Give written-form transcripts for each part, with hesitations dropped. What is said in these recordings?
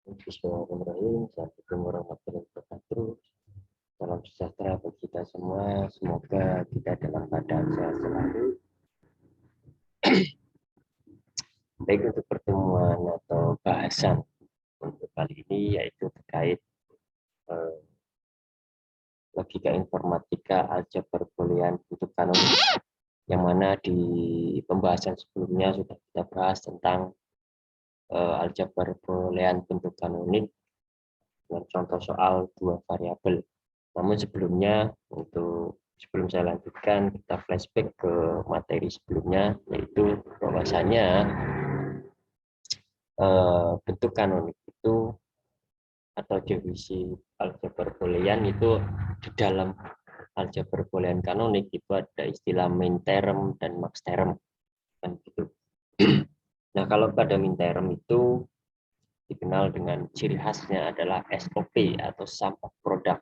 Bismillahirrahmanirrahim. Assalamualaikum warahmatullahi wabarakatuh. Salam sejahtera bagi kita semua. Semoga kita dalam keadaan sehat selalu. Baik, untuk pertemuan atau bahasan untuk kali ini yaitu terkait logika informatika aljabar boolean bentuk kanonik, yang mana di pembahasan sebelumnya sudah kita bahas tentang aljabar boolean bentuk kanonik dengan contoh soal dua variabel. Namun sebelumnya, sebelum saya lanjutkan, kita flashback ke materi sebelumnya, yaitu bahwasanya bentuk kanonik itu atau definisi aljabar boolean itu di dalam aljabar boolean kanonik itu ada istilah min term dan max term, kan gitu. Nah, kalau pada min term itu dikenal dengan ciri khasnya adalah SOP atau sum of product,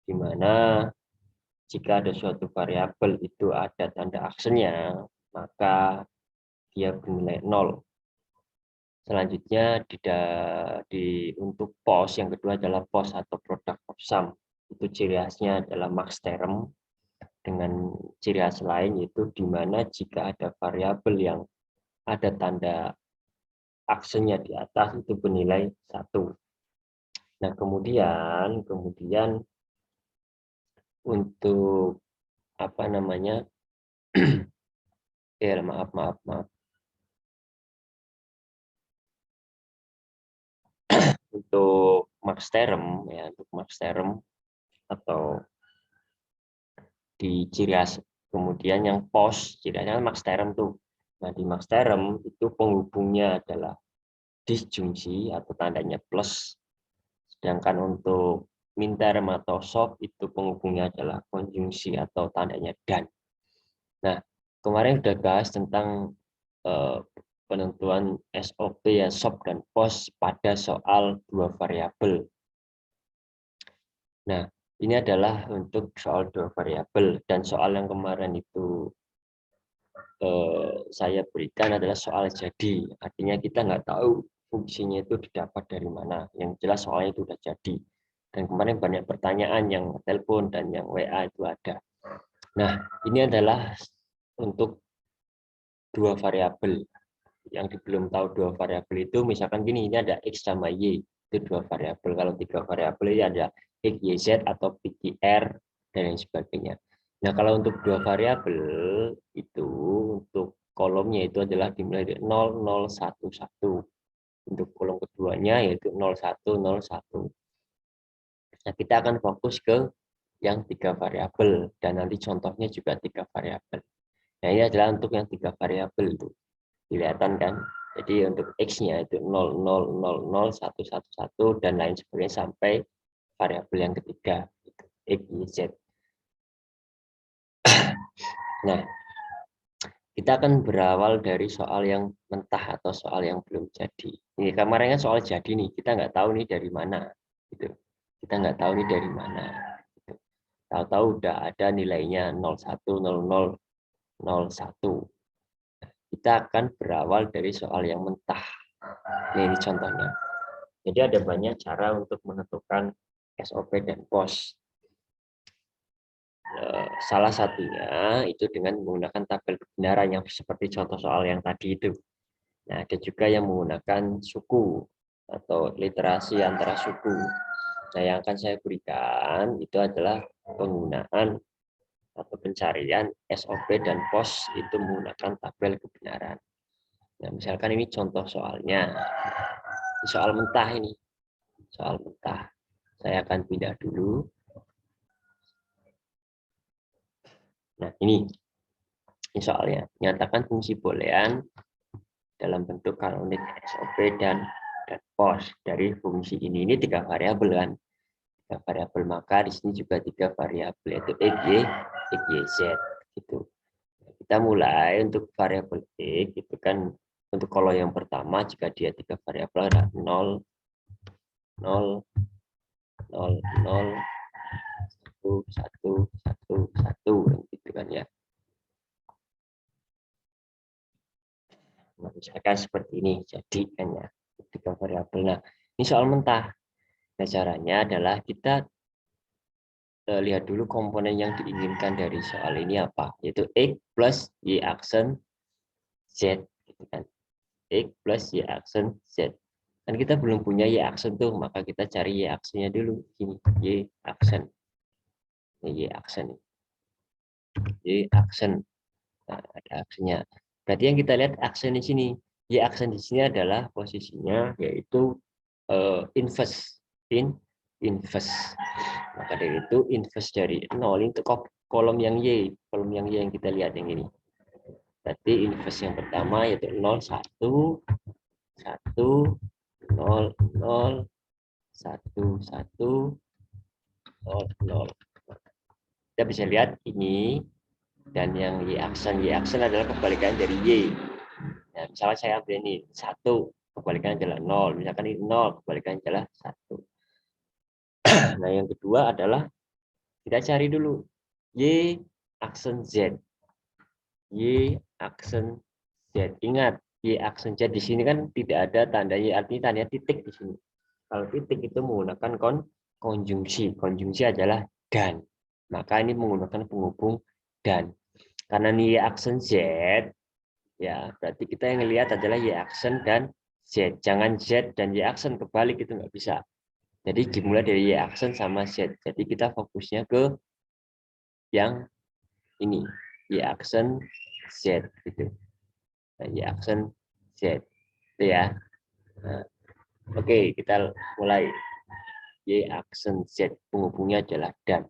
di mana jika ada suatu variabel itu ada tanda aksennya, maka dia bernilai 0. Selanjutnya untuk pos yang kedua adalah pos atau product of sum. Itu ciri khasnya adalah max term, dengan ciri khas lain yaitu di mana jika ada variabel yang ada tanda aksennya di atas itu bernilai 1. Nah, kemudian untuk apa namanya? maaf. Untuk max term ya, untuk max term atau di ciri khas, kemudian yang pos ciri khasnya max term tuh. Nah, di max term itu penghubungnya adalah disjungsi atau tandanya plus, sedangkan untuk min term atau soft itu penghubungnya adalah konjungsi atau tandanya dan. Nah, kemarin sudah bahas tentang penentuan SOP ya, soft dan pos pada soal dua variabel. Nah, ini adalah untuk soal dua variabel, dan soal yang kemarin itu saya berikan adalah soal jadi. Artinya kita nggak tahu fungsinya itu didapat dari mana. Yang jelas soalnya itu sudah jadi. Dan kemarin banyak pertanyaan yang telepon dan yang WA itu ada. Nah, ini adalah untuk dua variabel. Yang belum tahu dua variabel itu, misalkan gini, ini ada X sama Y. Itu dua variabel. Kalau tiga variabel ini ada X, Y, Z atau P, Q, R, dan lain sebagainya. Nah, kalau untuk dua variabel itu, untuk kolomnya itu adalah dimulai dari 0, 0, 1, 1. Untuk kolom keduanya yaitu 0, 1, 0, 1. Nah, kita akan fokus ke yang tiga variabel, dan nanti contohnya juga tiga variabel. Nah, ini adalah untuk yang tiga variabel itu. Kelihatan kan? Jadi untuk X-nya itu 0, 0, 0, 0, 1, 1, 1, dan lain sebagainya sampai variabel yang ketiga, X, Y, Z. Nah, kita akan berawal dari soal yang mentah atau soal yang belum jadi. Ini kemarin kan soal jadi nih, kita nggak tahu nih dari mana. Gitu. Kita nggak tahu nih dari mana. Gitu. Tahu-tahu udah ada nilainya 01, 00, 01. Kita akan berawal dari soal yang mentah. Ini contohnya. Jadi ada banyak cara untuk menentukan SOP dan POS. Salah satunya itu dengan menggunakan tabel kebenaran yang seperti contoh soal yang tadi itu. Nah, ada juga yang menggunakan suku atau literasi antara suku. Nah, yang akan saya berikan itu adalah penggunaan atau pencarian SOP dan POS itu menggunakan tabel kebenaran. Nah, misalkan ini contoh soalnya. Soal mentah ini. Soal mentah. Saya akan pindah dulu. Nah, ini soalnya. Nyatakan fungsi boolean dalam bentuk kanonik SOP dan POS dari fungsi ini. Ini tiga variabel kan. Tiga variabel, maka di sini juga tiga variabel, yaitu X, Y, Z. Gitu. Kita mulai untuk variabel X, itu kan untuk kolom yang pertama, jika dia tiga variabel ada 0, 0, 0, 0, 1, 1, 1, 1, gitu kan ya. Nah, misalkan seperti ini, jadi kan ya. tiga variabel. Nah, ini soal mentah. Nah, caranya adalah kita lihat dulu komponen yang diinginkan dari soal ini apa, yaitu X plus Y aksen Z. Gitu kan. X plus Y aksen Z. Kan kita belum punya Y aksen tuh, maka kita cari Y aksennya dulu. Ini Y aksen. Ini Y aksen. Y aksen. Nah, ada aksennya. Berarti yang kita lihat aksen di sini. Y aksen di sini adalah posisinya yaitu inverse. Inverse. Maka dari itu inverse dari 0 itu kolom yang Y. Kolom yang Y yang kita lihat yang ini. Berarti inverse yang pertama yaitu 0, 1, 1, 0, 0, 1, 1, 0, 0. Kita bisa lihat ini dan yang Y aksen adalah kebalikan dari Y. Nah, misalnya saya ambil ini 1, kebalikannya adalah 0. Misalkan ini 0, kebalikannya adalah 1. Nah, yang kedua adalah kita cari dulu Y aksen Z. Y aksen Z. Ingat, Y aksen Z di sini kan tidak ada tanda Y, artinya tanda titik di sini. Kalau titik itu menggunakan konjungsi. Konjungsi adalah dan. Maka ini menggunakan penghubung dan. Karena ini Y aksen Z, ya berarti kita yang lihat adalah Y aksen dan Z. Jangan Z dan Y aksen kebalik, itu nggak bisa. Jadi dimulai dari Y aksen sama Z. Jadi kita fokusnya ke yang ini, Y aksen Z gitu. Nah, Y aksen Z itu ya. Nah, oke, kita mulai. Y aksen Z penghubungnya adalah dan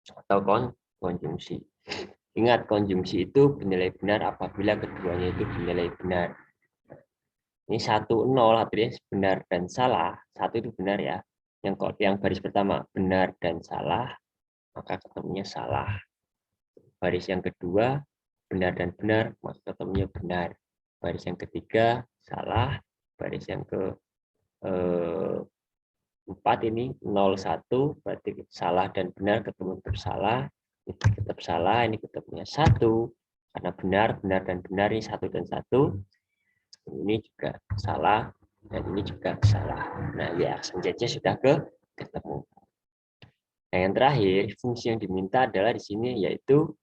atau konjungsi. Ingat, konjungsi itu bernilai benar apabila keduanya itu bernilai benar. Ini 1, 0 artinya benar dan salah. 1 itu benar ya. Yang baris pertama benar dan salah, maka ketemunya salah. Baris yang kedua benar dan benar, maka ketemunya benar. Baris yang ketiga salah. Baris yang ke 4 ini 01, berarti salah dan benar ketemu bersalah. Ini tetap salah, ini ketemunya 1. Karena benar dan benar ini 1 dan 1. Ini juga salah dan ini juga salah. Nah, ya aksen Z-nya sudah ketemu. Nah, yang terakhir, fungsi yang diminta adalah di sini yaitu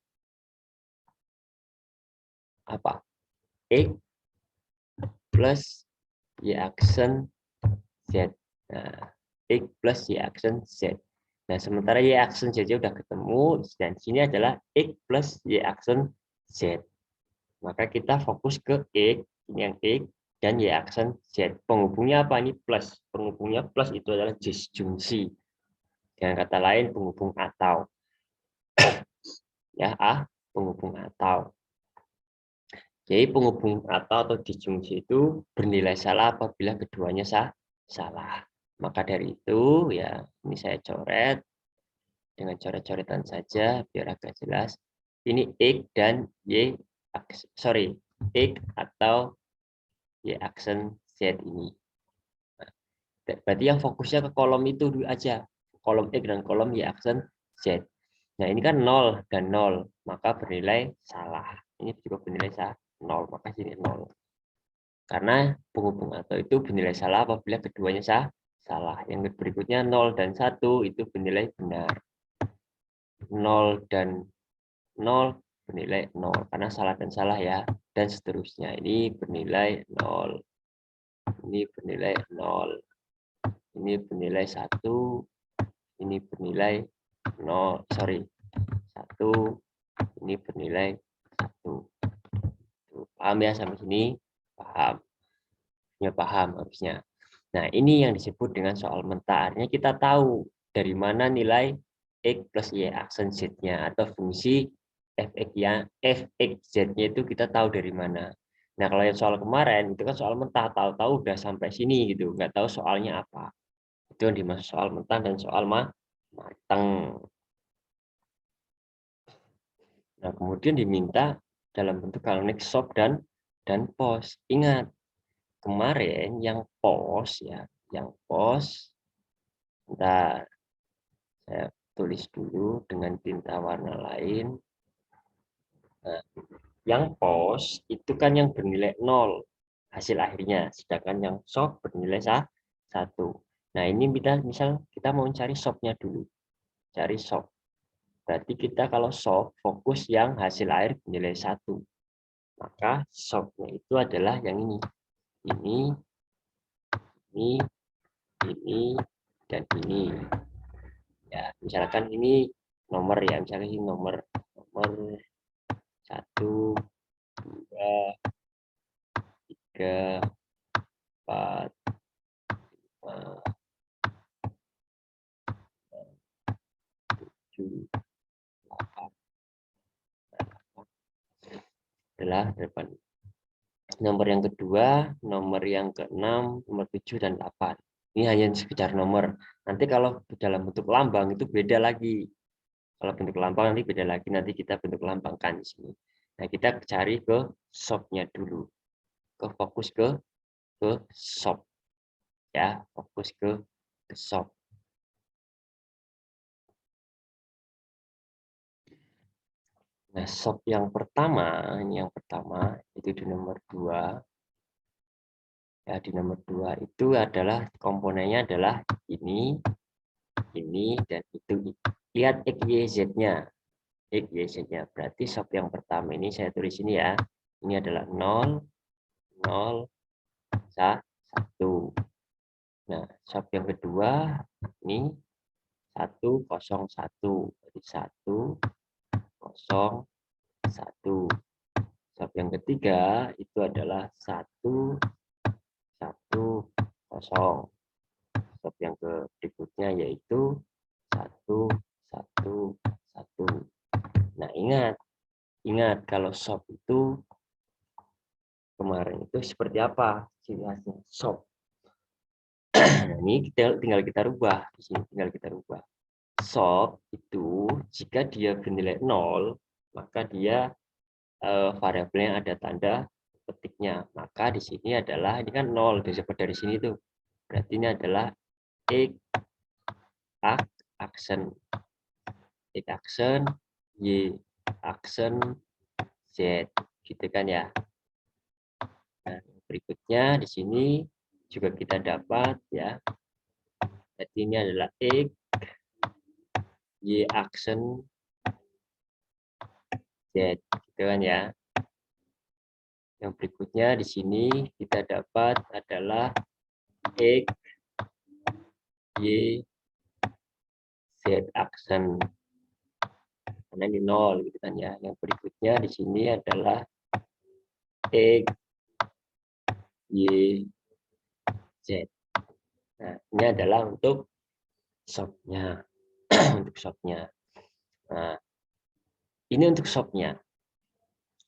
apa? X plus Y aksen Z. Nah, X plus Y aksen Z. Nah, sementara Y aksen Z sudah ketemu, dan sini adalah X plus Y aksen Z. Maka kita fokus ke X, ini yang X, dan Y aksen Z. Penghubungnya apa? Ini plus. Penghubungnya plus itu adalah disjungsi. Dengan kata lain, penghubung atau. Ya, penghubung atau. Jadi penghubung atau disjungsi itu bernilai salah apabila keduanya salah. Maka dari itu, ya ini saya coret dengan coret-coretan saja biar agak jelas. Ini X dan Y, X atau Y aksen Z ini. Nah, berarti yang fokusnya ke kolom itu dulu aja. Kolom X dan kolom Y aksen Z. Nah, ini kan 0 dan 0, maka bernilai salah. Ini juga bernilai 0, maka sini 0. Karena penghubung atau itu bernilai salah apabila keduanya salah. Yang berikutnya 0 dan 1 itu bernilai benar. 0 dan 0 bernilai 0 karena salah dan salah ya, dan seterusnya. Ini bernilai 0. Ini bernilai 0. Ini bernilai 1. Ini bernilai 0. 1. Ini bernilai 1. Paham ya sampai sini? Paham. Ya, paham harusnya. Nah, ini yang disebut dengan soal mentah. Artinya kita tahu dari mana nilai X plus Y aksen Z-nya atau fungsi fx Z-nya itu kita tahu dari mana. Nah, kalau yang soal kemarin itu kan soal mentah, tahu-tahu udah sampai sini gitu, nggak tahu soalnya apa. Itu yang dimaksud soal mentah dan soal matang. Nah, kemudian diminta dalam bentuk kaloric shop dan pos. Ingat, kemarin yang pos ya, yang pos, bentar, saya tulis dulu dengan tinta warna lain. Nah, yang pos itu kan yang bernilai 0. hasil akhirnya, sedangkan yang soft bernilai 1. Nah, ini misal kita mau cari softnya dulu, cari soft. Berarti kita kalau soft fokus yang hasil akhir bernilai 1. Maka softnya itu adalah yang ini, ini, dan ini. Ya, misalkan ini nomor ya, misalkan ini nomor 1, 2, 3, 4, 5, 7, 8, adalah 8. Nomor yang kedua, nomor yang ke-6, nomor 7, dan 8. Ini hanya sekedar nomor. Nanti kalau dalam bentuk lambang itu beda lagi. Kalau bentuk lambang nanti beda lagi. Nanti kita bentuk lambangkan di sini. Nah, kita cari ke shop-nya dulu. Fokus ke shop. Ya, fokus ke shop. Nah, shop yang pertama itu di nomor 2. Ya, di nomor 2 itu adalah komponennya adalah ini, dan itu. Lihat XYZ-nya. XYZ-nya. Berarti shop yang pertama ini saya tulis ini ya. Ini adalah 0, 0, 1. Nah, shop yang kedua ini 101. Jadi 101. Shop yang ketiga itu adalah 110. Shop yang berikutnya yaitu 111. Nah, ingat kalau shop itu kemarin itu seperti apa ciri khasnya shop. Nah, ini tinggal kita rubah di sini, tinggal kita rubah. Shop itu jika dia bernilai 0, maka dia variabelnya ada tanda petiknya. Maka di sini adalah ini kan 0 disebut dari sini tuh. Berarti ini adalah X aksen, X aksen, Y aksen, Z, gitu kan ya. Nah, berikutnya di sini juga kita dapat ya. Jadi ini adalah X, Y aksen, Z, gitu kan ya. Yang berikutnya di sini kita dapat adalah X, Y, Z aksen. Karena ini 0 gitu kan ya. Yang berikutnya di sini adalah X, Y, Z. Nah, ini adalah untuk shop-nya. Untuk shop-nya. Nah, ini untuk shop-nya.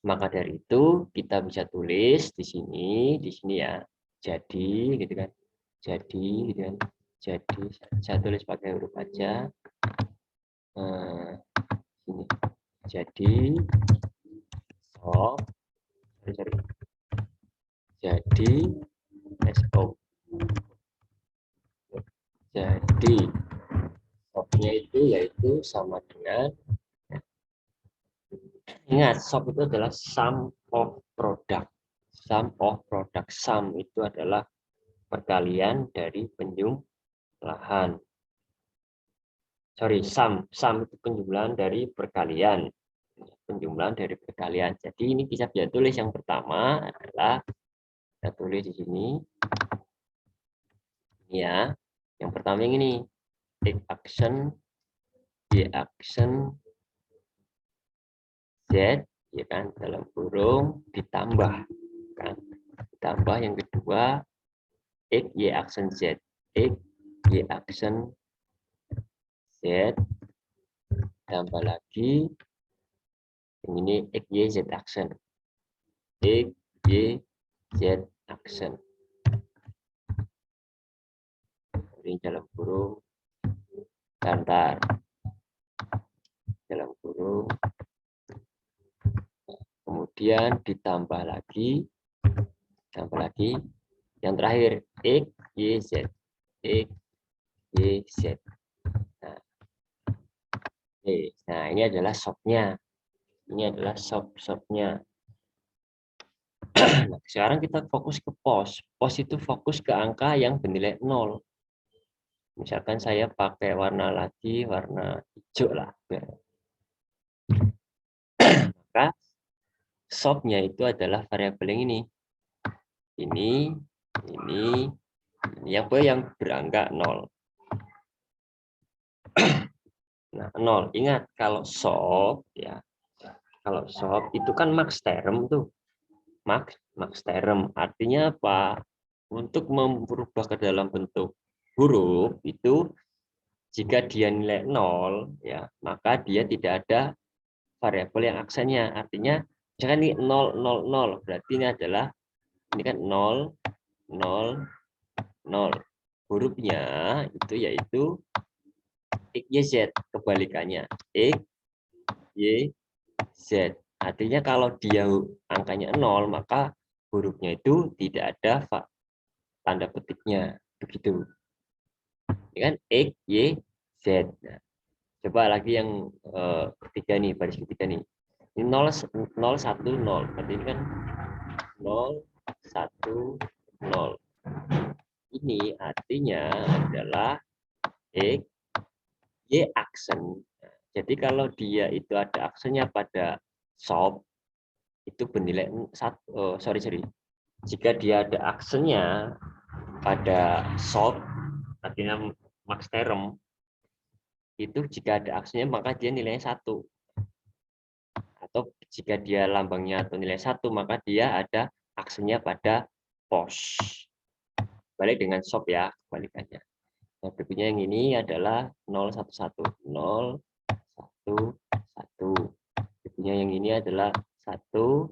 Maka dari itu kita bisa tulis di sini ya. Jadi gitu kan. Jadi gitu kan. Jadi saya tulis pakai huruf aja. Ini. Jadi shop, jadi SO. Jadi shop-nya itu yaitu sama dengan, ingat shop itu adalah sum of product. Sum of product. Sum itu adalah perkalian dari penjumlahan. Sorry, sum itu penjumlahan dari perkalian. Penjumlahan dari perkalian. Jadi ini bisa tulis yang pertama adalah kita tulis di sini. Ya, yang pertama yang ini. X action, Y action, Z, ya kan, dalam kurung ditambah, kan, ditambah yang kedua X, Y action, Z, X, Y action, Z, tambah lagi yang ini X, Y, Z action, X, Y, Z action. Ini dalam kurung, dalam kurung, kemudian ditambah lagi yang terakhir X, Y, Z, X, Y, Z. Nah, ini adalah shop-nya. Ini adalah shop-nya. Nah, sekarang kita fokus ke pos. Pos itu fokus ke angka yang bernilai 0. Misalkan saya pakai warna lagi, warna hijau lah. Maka shop-nya itu adalah variabel yang ini. Ini, yang berangka 0. Nah, 0. Ingat, kalau shop, ya, kalau shop itu kan max term tuh. Max term. Artinya apa? Untuk merubah ke dalam bentuk huruf itu, jika dia nilai 0, ya, maka dia tidak ada variabel yang aksennya. Artinya, misalkan ini 0, 0, 0. Berarti ini adalah, ini kan 0, 0, 0. Hurufnya itu yaitu X, Y, Z. Kebalikannya. X, Y, Z. Artinya kalau dia angkanya 0, maka hurufnya itu tidak ada tanda petiknya. Begitu. Ini kan X, Y, Z. Nah, coba lagi yang ketiga nih, baris ketiga nih. Ini 0, 0, 1, 0. Berarti ini kan 0, 1, 0. Ini artinya adalah X, Y aksen. Jadi kalau dia itu ada aksennya pada shop, itu bernilai 1. Sorry. Jika dia ada aksennya pada shop, artinya max term, itu jika ada aksennya maka dia nilainya 1. Atau jika dia lambangnya atau nilai 1, maka dia ada aksennya pada pos. Balik dengan shop ya, kebalikannya. Nah, berikutnya yang ini adalah 011. 011. Berikutnya yang ini adalah 1,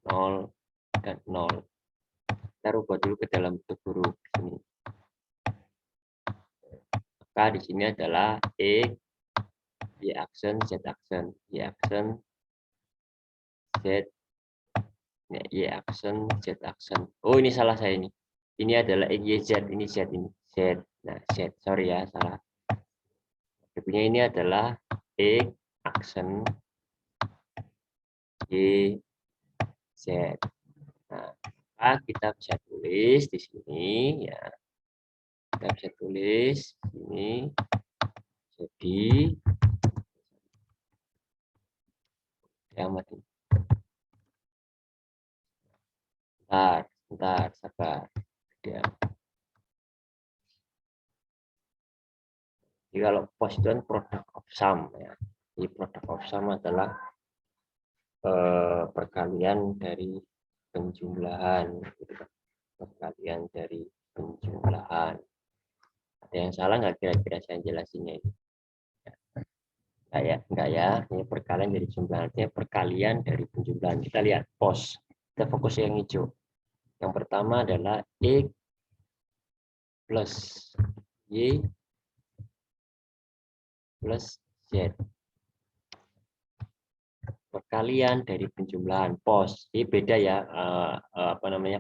0, dan 0. Kita rubah dulu ke dalam bentuk huruf sini. Maka di sini adalah X, Y aksen, Z aksen, Y aksen, Z, Y aksen, Z aksen. Oh, ini salah saya ini. Ini adalah X, Y, Z, ini Z, ini Z. Nah, Z, sorry ya, salah. Berikutnya ini adalah X aksen, Y, Z. Nah, kita bisa tulis di sini ya. Kita bisa tulis ini. Jadi ya mati. Bentar, sabar. Ya. Jadi kalau pos itu kan product of sum ya. Jadi product of sum adalah perkalian dari penjumlahan, gitu kan. Perkalian dari penjumlahan. Ada yang salah nggak kira-kira saya jelasinnya ini? Enggak ya. Ini perkalian dari jumlah, artinya perkalian dari penjumlahan. Kita lihat pos. Kita fokus yang hijau. Yang pertama adalah X plus Y plus Z. Perkalian dari penjumlahan pos. Ini beda ya,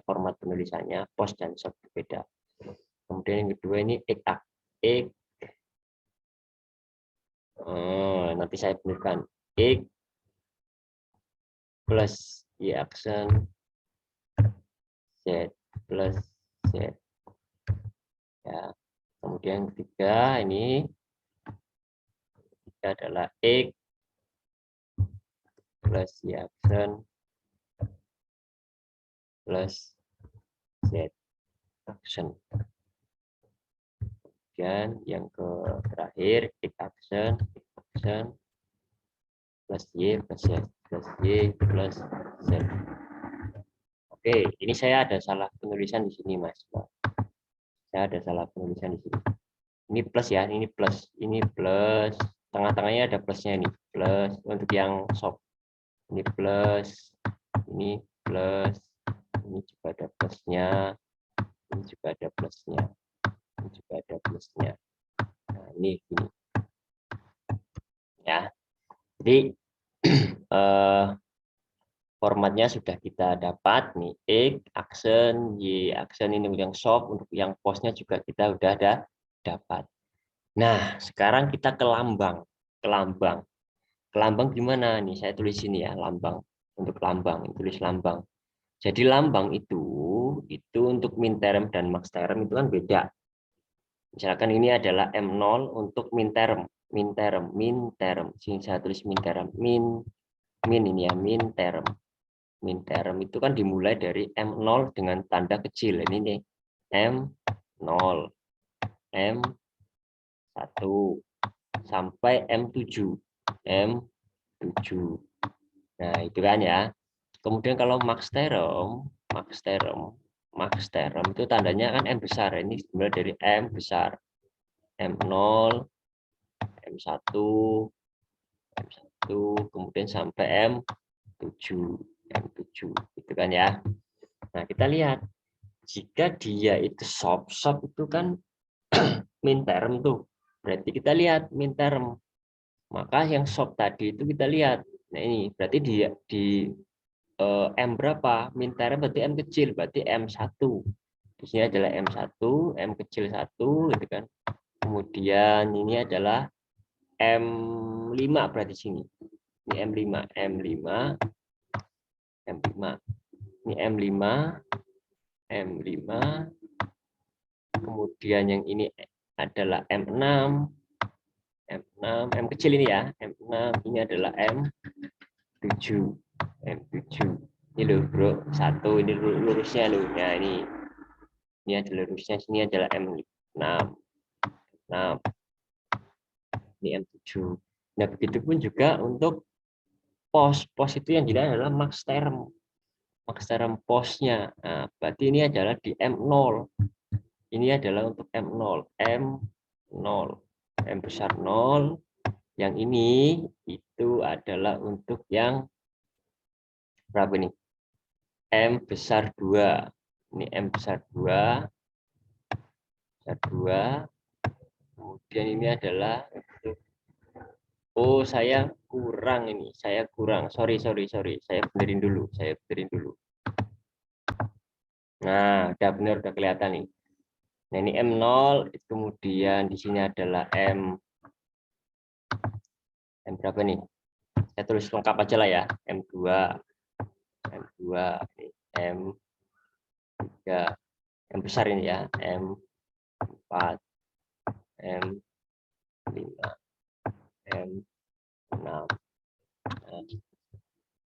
format penulisannya, pos dan sub beda. Kemudian yang kedua ini X. Nanti saya benarkan X plus Y aksen Z plus Z. Ya. Kemudian ketiga ini adalah X plus Y aksen plus Z aksen. Dan yang terakhir X aksen plus Y plus Z plus Y plus Z. Oke, ini saya ada salah penulisan di sini, Mas. Saya ada salah penulisan di sini. Ini plus ya, ini plus. Ini plus. Tengah-tengahnya ada plusnya ini. Plus untuk yang shop. Ini plus. Ini plus. Ini juga ada plusnya. Ini juga ada plusnya. Ini juga ada plusnya. Nah, ini gini. Ya. Jadi formatnya sudah kita dapat nih, X aksen, Y aksen, ini yang shop, untuk yang posnya juga kita udah ada dapat. Nah, sekarang kita ke lambang. Ke lambang gimana nih? Saya tulis sini ya, lambang. Untuk lambang, tulis lambang. Jadi lambang itu untuk min term dan max term itu kan beda. Misalkan ini adalah M0 untuk min term. Sini saya tulis min term. Min ini ya, min term. Min term itu kan dimulai dari M0 dengan tanda kecil. Ini nih, M0, M1, sampai M7. M7. Nah, itu kan ya. Kemudian kalau max term itu tandanya kan M besar. Ini dimulai dari M besar. M0, M1, kemudian sampai M7. Gitu kan ya. Nah, kita lihat. Jika dia itu sub itu kan min term tuh. Berarti kita lihat min term. Maka yang sub tadi itu kita lihat. Nah, ini berarti dia di M berapa? Min term berarti M kecil, berarti M1. Di sini adalah M1, M kecil 1 gitu kan. Kemudian ini adalah M5 berarti sini. Ini M5. Ini M5. Kemudian yang ini adalah M6. M kecil ini ya. M6 ini adalah M7. Ini loh, bro. Satu ini lurusnya loh. Nah, ini adalah lurusnya, sini adalah M6. Ini M7. Nah, begitupun juga untuk pos itu yang dilihat adalah max term posnya. Nah, berarti ini adalah di M0. Ini adalah untuk M0. M besar 0. Yang ini itu adalah untuk yang berapa nih? M besar 2. Ini M besar 2. Kemudian ini adalah untuk, oh, saya kurang. Sorry. Saya benerin dulu. Nah, udah kelihatan nih. Nah, ini M0, kemudian di sini adalah M berapa nih? Saya tulis lengkap aja lah ya. M2, M3, yang besar ini ya, M4, M5, M6. Nah,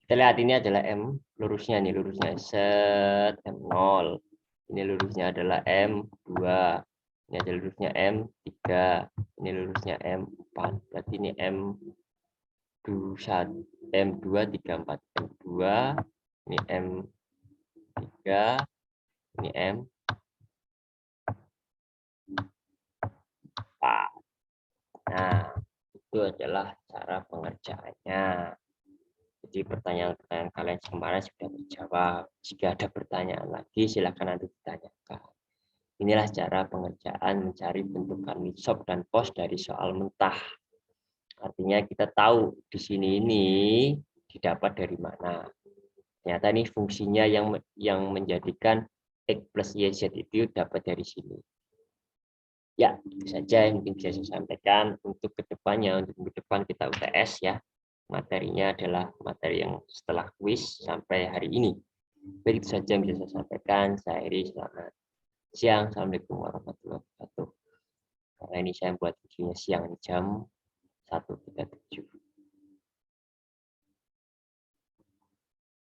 kita lihat ini adalah M lurusnya set M0. Ini lurusnya adalah M2. Ini adalah lurusnya M3. Ini lurusnya M4. Berarti ini M2, 3, 4. M2, ini M3, ini M4. Nah, itu adalah cara pengerjaannya. Jadi pertanyaan-pertanyaan kalian kemarin sudah terjawab. Jika ada pertanyaan lagi, silakan nanti ditanyakan. Inilah cara pengerjaan mencari bentukan midsop dan pos dari soal mentah. Artinya kita tahu di sini ini didapat dari mana. Ternyata ini fungsinya yang menjadikan X plus YZ itu dapat dari sini. Ya, itu saja yang mungkin bisa saya sampaikan. Untuk kedepannya, untuk ke depan kita UTS ya. Materinya adalah materi yang setelah kuis sampai hari ini. Baik, itu saja yang bisa saya sampaikan. Saya Iri, selamat siang. Assalamualaikum warahmatullahi wabarakatuh. Karena ini saya buat videonya siang jam 1.37.